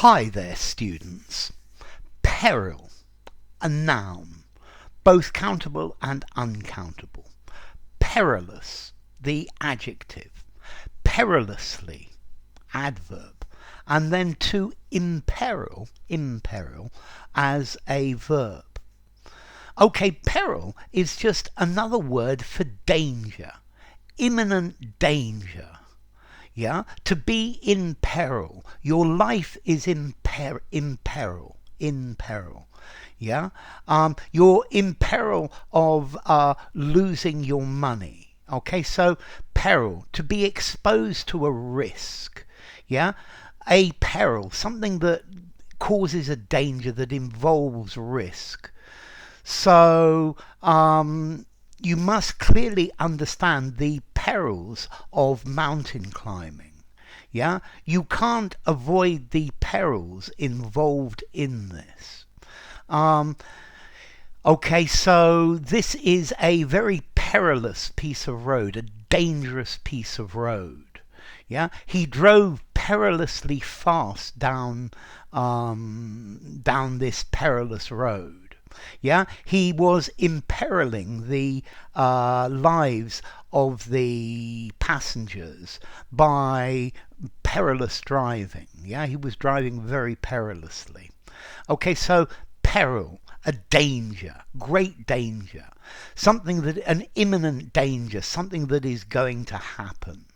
Hi there, students. Peril, a noun, both countable and uncountable. Perilous, the adjective. Perilously, adverb. And then to imperil, as a verb. Okay, peril is just another word for danger, imminent danger. Yeah, to be in peril. Your life is in peril. Yeah, you're in peril of losing your money. Okay, so peril, to be exposed to a risk. Yeah, a peril, something that causes a danger that involves risk. So you must clearly understand the perils of mountain climbing. Yeah, you can't avoid the perils involved in this. Okay, so this is a very perilous piece of road, a dangerous piece of road. Yeah, he drove perilously fast down this perilous road. Yeah, he was imperiling the lives of the passengers by perilous driving. Yeah, he was driving very perilously. Okay, so peril, a danger, great danger, something that, an imminent danger, something that is going to happen.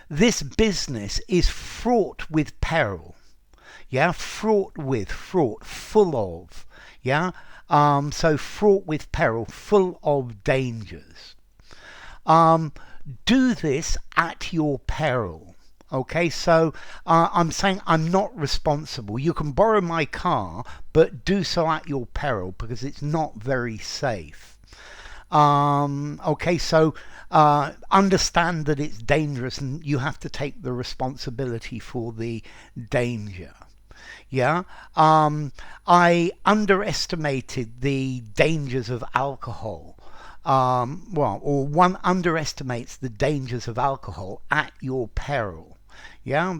This business is fraught with peril. Yeah, fraught, full of. Yeah, so fraught with peril, full of dangers. Do this at your peril. Okay, so I'm saying I'm not responsible. You can borrow my car, but do so at your peril because it's not very safe. Okay, so understand that it's dangerous and you have to take the responsibility for the danger. Yeah, I underestimated the dangers of alcohol. Or one underestimates the dangers of alcohol at your peril. Yeah,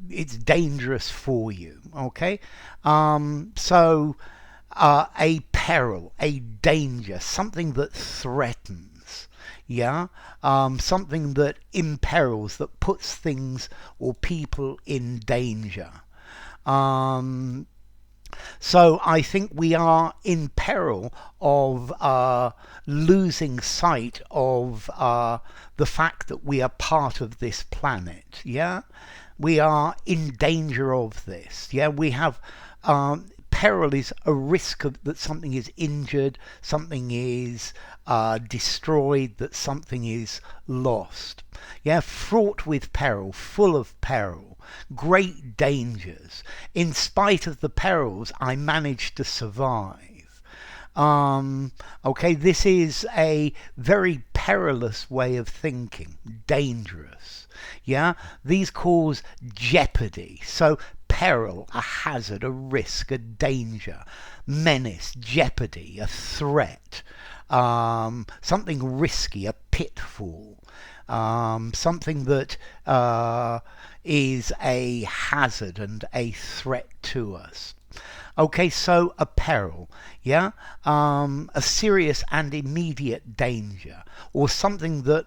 it's dangerous for you. Okay, so a peril, a danger, something that threatens. Yeah, something that imperils, that puts things or people in danger. So I think we are in peril of losing sight of the fact that we are part of this planet. Yeah, we are in danger of this. Yeah, we have peril is a risk of, that something is injured, something is destroyed, that something is lost. Yeah, fraught with peril, full of peril, great dangers. In spite of the perils, I managed to survive. Okay, this is a very perilous way of thinking, dangerous. Yeah, these cause jeopardy. So peril, a hazard, a risk, a danger, menace, jeopardy, a threat, something risky, a pitfall, something that is a hazard and a threat to us. Okay, so a peril, yeah, a serious and immediate danger, or something that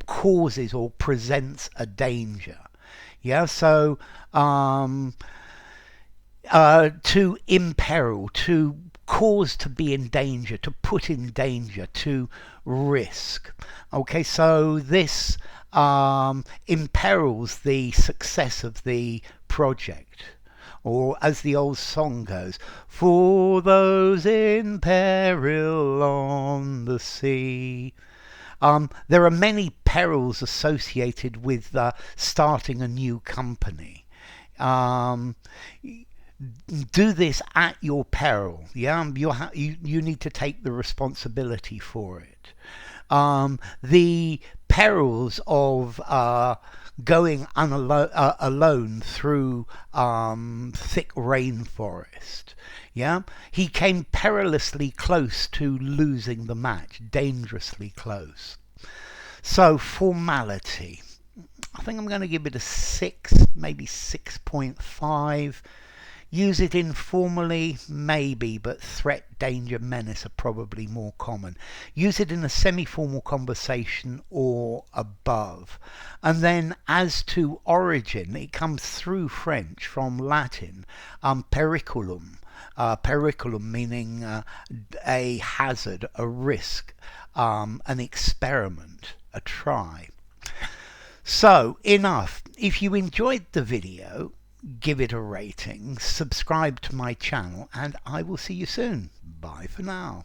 causes or presents a danger. Yeah, so to imperil, to cause to be in danger, to put in danger, to risk. Okay, so this imperils the success of the project. Or as the old song goes, for those in peril on the sea. There are many perils associated with starting a new company. Do this at your peril. Yeah, you need to take the responsibility for it. The perils of going alone through thick rainforest. Yeah, he came perilously close to losing the match, dangerously close. So formality. I think I'm going to give it a 6, maybe 6.5. Use it informally, maybe, but threat, danger, menace are probably more common. Use it in a semi-formal conversation or above. And then as to origin, it comes through French from Latin, periculum. Periculum meaning a hazard, a risk, an experiment, a try. So, enough. If you enjoyed the video, give it a rating, subscribe to my channel, and I will see you soon. Bye for now.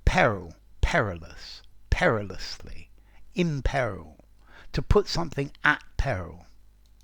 Peril, perilous, perilously, imperil. To put something at peril.